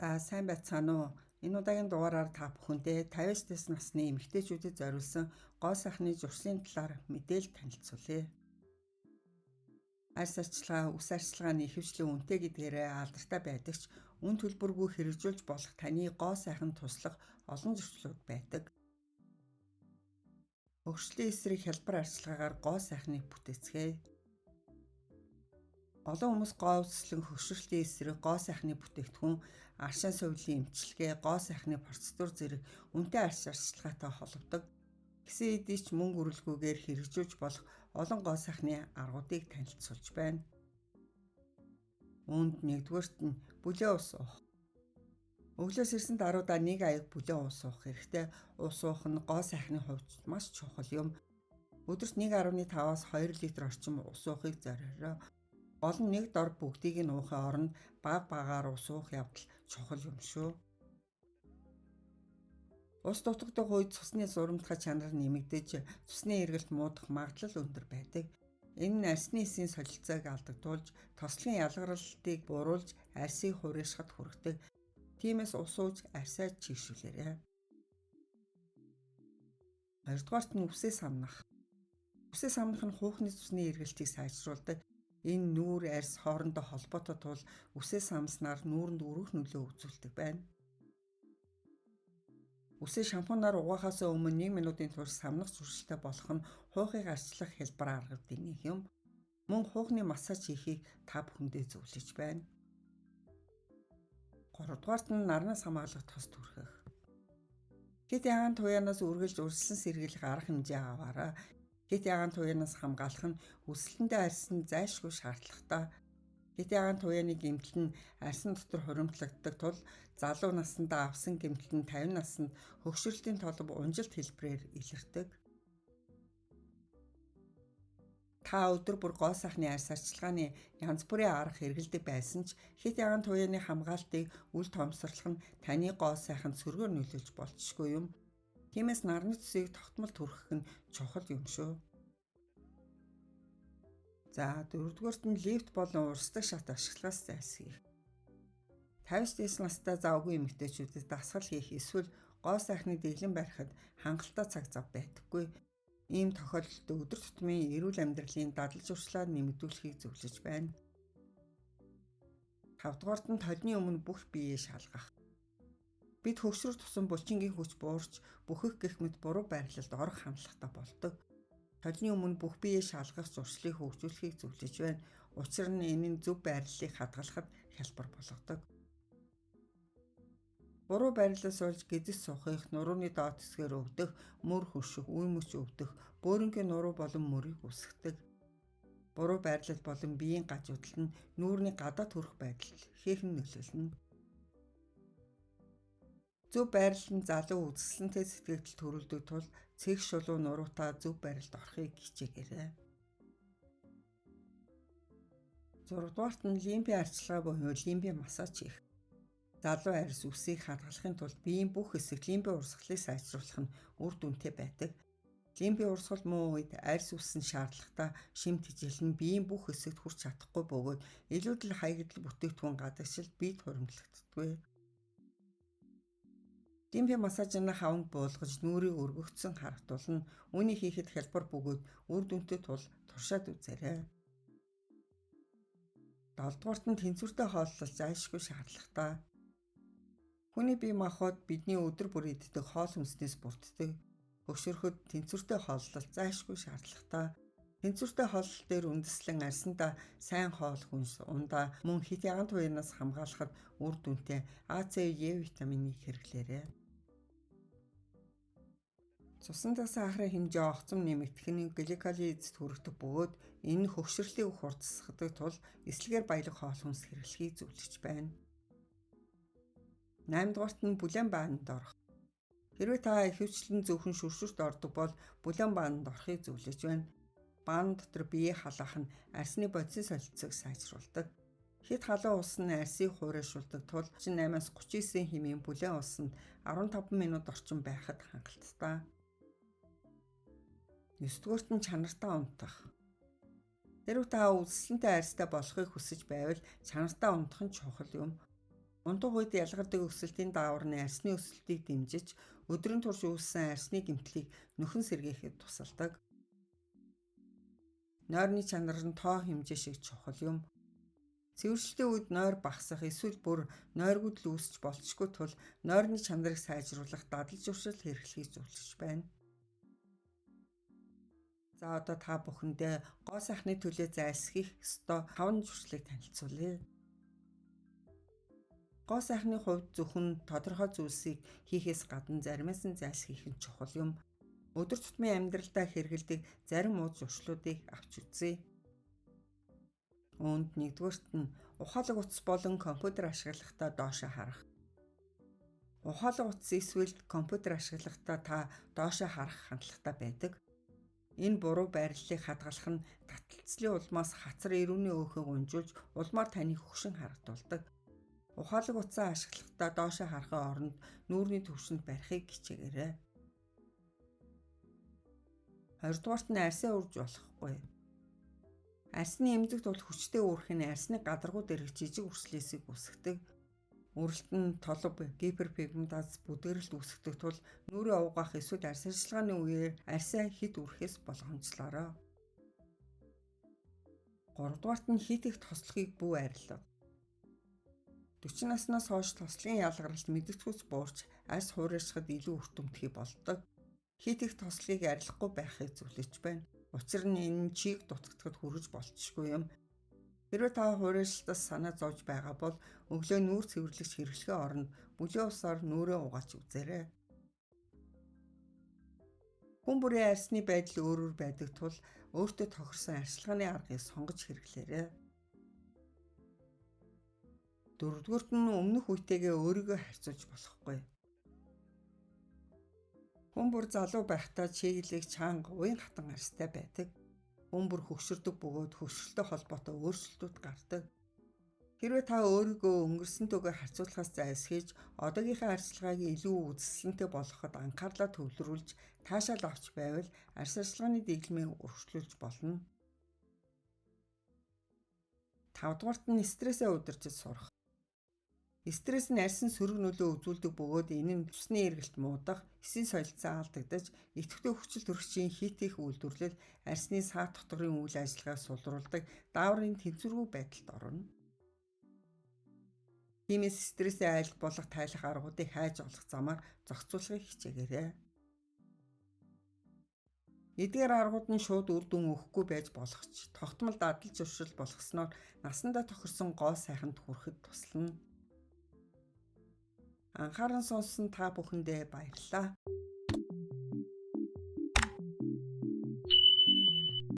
За сайн байцгаана уу? Энэ удаагийн дугаараар та бүхэндээ 50-аас насны эмэгтэйчүүдэд зориулсан гоо сайхны зуршлын талаар мэдээлэл танилцуулъя. Арьс арчилгаа, үс арчилгааны ихэвчлэн үнэтэй гэдгээрээ алдартай байдаг ч үн төлбөргүй хэрэгжүүлж болох таны гоо сайхан туслах олон зуршлууд байдаг. Хөгжлийн эсрэг хялбар арчилгаагаар гоо сайхныг бүтээцгээе. Олон хүмүүс гоо үслэн хөгшрөлтийн эсрэг гоо сайхны бүтээгдэхүүн, аршин сувлын эмчилгээ, гоо сайхны процедур зэрэг үнэтэй арьс арчилгаатай холбодог. Гэсэн хэдий ч мөнгө үрэлгүйгээр хэрэгжүүлж болох олон гоо сайхны аргуудыг танилцуулж байна. Үүнд нэгдүгээрт нь бүлээн ус уух. Өглөөс ирсэн даруйдаа нэг аяг бүлээн ус уух хэрэгтэй. Ус уух нь гоо сайхны хувьд маш чухал юм. Өдөрт 1.5-аас 2 литр орчим ус уухыг зориорой. Гол нь нэг дор бүгдийг нь уухын оронд баг багаар ус уух явдал чухал юм шүү. Ус дутагдах үед цусны зурамтгай чанар нэмэгдэж, цусны эргэлт муудах магадлал өндөр байдаг. Энэ нь арсны эсийн солилцоог алдагдуулж, тослогын ялгаралтыг бууруулж, арсыг хуурайшхад хүргэдэг. Тиймээс ус ууж арсаа чийшүүлээрэй. Хоёрдугаарт нь үсээ самнах. Үсээ самнах нь хуухны цусны эргэлтийг сайжруулдаг. Энэ нүүр арьс хоорондоо холбоотой тул үсээ самснаар нүүрэнд өргөх нөлөө үзүүлдэг байна. Үсээ шампунаар угаахаас өмнө 1 минутын турш самнах зуршилтай болох нь хуухыг арчлах хялбар аргуудын нэг юм. Мөн хуухны массаж хийхийг та бүхэндээ зөвлөж байна. Гуравдугаарт нь нарнаас хамгаалах тос түрхэх. Хэт ягаан туяанаас үргэлж урьдчилан сэргийлэх арга хэмжээ аваарай. Хэт ягаан туяанаас хамгаалах нь үсэлтэндээ арьсан зайлшгүй шаардлагатай. Хэт ягаан туяаны гэмтэл нь арьсан дотор хуримтлагддаг тул залуу насндаа авсан гэмтэл нь 50 наснд хөгшрөлтийн толб унжилт хэлбэрээр илэрдэг. Та өдөр бүр гоо сайхны арьс арчилгааны янз бүрийн арга хэрэгэлдэг байсан ч хэт ягаан туяаны хамгаалтыг үл томсорлох нь таны гоо сайханд сөргөөр нөлөөлж болцшгүй юм. Тиймээс нарны цусыг тогтмол түрхэх нь чухал юм шүү. За дөрөвдүгээрт нь лифт болон урсдаг шат ашиглахаас зайлсхийх. 50-аас настай завгүй эмэгтэйчүүдэд дасгал хийх эсвэл гоо сайхны дэглэн барихад хангалттай цаг зав байдаггүй. Ийм тохиолдолд өдөр тутмын эрүүл амьдралын дадал зуршлаа нэмэгдүүлэхийг зөвлөж байна. 5-дугаарт нь толны өмнө бүх биеэ шалгах. Бид хөгшрөх тусам булчингийн хүч буурч бүхэх гэх мэт буруу байрлалд орох хандлагатай болдог. Толны өмнө бүх биеэ шалгах зуршлыг хөгжүүлэхийг зөвлөж байна. Учир нь энэ нь зөв байрлалыг хадгалахад хялбар болгодог. Буруу байрлалаас олж гизэж сухих, нурууны доод хэсгээр өвдөх, мөр хөших, үе мөч өвдөх, бөөрөнгийн нуруу болон мөрийг үсгдэг. Буруу байрлал болон биеийн гажуудал нь нүүрний гадаад хүрэх байдалд ихээхэн нөлөөлнө. Зөв байрлал нь залуу үзэсгэлэнтэй сэтгэгдэл төрүүлдэг тул цэг шулуу нуруутай зөв байрлалд орохыг хичээгээрэй. 6-дугаарт нь лимбийн арчилгаа буюу лимбийн массаж хийх. Залуу арьс үсийг хадгалахын тулд биеийн бүх хэсэг лимбийн урсгалыг сайжруулах нь үр дүнтэй байдаг. Лимбийн урсгал муу үед арьс үссэн шаардлагатай шимт хичээл нь биеийн бүх хэсэгт хүрч чадахгүй бөгөөд илүүдэл хаягдл бүтээгдэхүүн гадагшилд биед хуримтлагддаггүй. Лимбийн массажны хаванг буулгаж нүрийг өргөгдсөн харагдуулна. Үүнийг хийхэд хялбар бөгөөд үр дүнтэй тул туршаад үзээрэй. 7-дугаарт нь тэнцвэртэй хооллол зайлшгүй шаардлагатай. Хүний бие махбод бидний өдөр бүр иддэг хоол хүнснээс бүрддэг. Хөгшөрөхөд тэнцвэртэй хооллол зайлшгүй шаардлагатай. Тэнцвэртэй хооллол дээр үндэслэн арьсандаа сайн хоол хүнс, ундаа мөн хэт ягаан туяанаас хамгаалахад үр дүнтэй А, С, Е витаминыг хэрэглээрэй. Цусан дагсан ахрын хэмжээ огцом нэмэгдэх нь гликолийн эзэд хүргэдэг бөгөөд энэ нь хөгшрөлтийг хурдсгадаг тул эслэгээр баялаг хоол хүнс хэрэглэхийг зөвлөж байна. 8-дугаарт нь бүлээн баанд орох. Хэрвээ та ихэвчлэн зөвхөн шүршүрт ордог бол бүлээн баанд орохыг зөвлөж байна. Баан дотор биеэ халаах нь арсны бодисын солилцоог сайжруулдаг. Хэт халуун ус нь арсыг хуурайшуулдаг тул 38-аас 39 хэмээн бүлээн усанд 15 минут орчим байхад хангалттай. 9-дугаарт нь чанартаа унтах. Хэрвээ та үсэлэнтэй арьстай болохыг хүсэж байвал чанартаа унтах нь чухал юм. Унтах үед ялгардаг өсөлтийн даавар нь арсны өсөлтийг дэмжиж, өдрийн турш үүссэн арсны гэмтлийг нөхөн сэргээхэд тусалдаг. Нойрны чанар нь тоо хэмжээ шиг чухал юм. Цэвэрчлэлийн үед нойр багасах эсвэл бүр нойргүйдэл үүсч болцшгүй тул нойрны чанарыг сайжруулах дадал зуршил хэрэглэхийг зөвлөж байна. За одоо та бүхэндээ гоо сайхны төлөө зайлсхийх ёстой 5 зуршлыг танилцуулъя. Гоо сайхны хувьд зөвхөн тодорхой зүйлсийг хийхээс гадна заримаас нь зайлсхийх нь чухал юм. Өдөр тутмын амьдралдаа хэрэглэдэг зарим ууз зуршлуудыг авч үзье. Үүнд нэгдүгээрт нь ухаалаг утас болон компьютер ашиглахдаа доошоо харах. Ухаалаг утас эсвэл компьютер ашиглахдаа та доошоо харах хандлагатай байдаг. Энэ буруу байрлалыг хадгалах нь таталцлын улмаас хацар ирүүний өөхийг унжуулж улмаар таныг хөгшин харагдуулдаг. Ухаалаг утсаа ашиглахдаа доошоо харахын оронд нүүрний түвшинд барихыг хичээгээрэй. Хоёрдугаарт нь арсаа урж болохгүй. Арсны эмзэг тул хүчтэй үүрэх нь арсны гадаргуу дээрх жижиг үрслээсийг үүсгэдэг. Үрэлт нь толб, гиперпигментаз бүдгэрэлт үүсгдэг тул нүрээ угаах эсвэл арс ажиллагааны үеэр арсаа хит үрхээс болгоомжлоорой. Гуравдугаарт нь хит их тослохыг бүү арилга. 40 наснаас хойш тослогын ялгаралт мэдэгдэхүйц буурч арс хуурайшихад илүү үр дүнтэй болдог. Хит их тослогыг арилгахгүй байхыг зөвлөж байна. Учир нь энэ чийг дутагдахад хүрэж болцшгүй юм. Хэрвээ та хуурайшлтаас санаа зовж байгаа бол өглөө нүүр цэвэрлэгч хэрэглэхийн оронд бүлээн усаар нүрээ угааж үзээрэй. Хүн бүрийн арсны байдал өөр байдаг тул өөртөө тохирсон арчилгааны аргыг сонгож хэрэглээрэй. Дөрөвдүгüүрт нь өмнөх үетэйгээ өөрийгөө харьцуулж болохгүй. Хүн бүр залуу байхдаа чиглэлийг чанга уян хатан арстай байдаг. Хүн бүр хөгшөрдөг бөгөөд хөгшрөлтэй холбоотой өөрчлөлтүүд гардаг. Хэрвээ та өөрийгөө өнгөрсөнтэйгээ харьцуулахаас зайлсхийж, одоогийнхаа арчилгааг илүү үзэсгэлэнтэй болгоход анхаарлаа төвлөрүүлж, таашаал авч байвал арс арчилгааны дэглэмийг өргөжлүүлж болно. 5-дугаарт нь стрессээ удирдах сурах. Стресс нь арсын сөрөг нөлөө үзүүлдэг бөгөөд энэ нь цусны эргэлт муудах, эсийн солилцоо алдагдаж, идэвхтэй хүчил төрөгчийн хит их үйлдвэрлэл арсны саа дотгорын үйл ажиллагааг сулруулдаг дааврын тэнцвэргүй байдалд орно. Тиймээс стрессээ айлт болох тайлах аргуудыг хайж олох замаар зохицуулахыг хичээгээрэй. Эдгээр аргууд нь шууд үр дүн өгөхгүй байж болох ч тогтмол дадал зуршил болгосноор насандаа тохирсон гоо сайханд хүрэхэд туслана. Анхааран сонссон та бүхэндээ баярлалаа.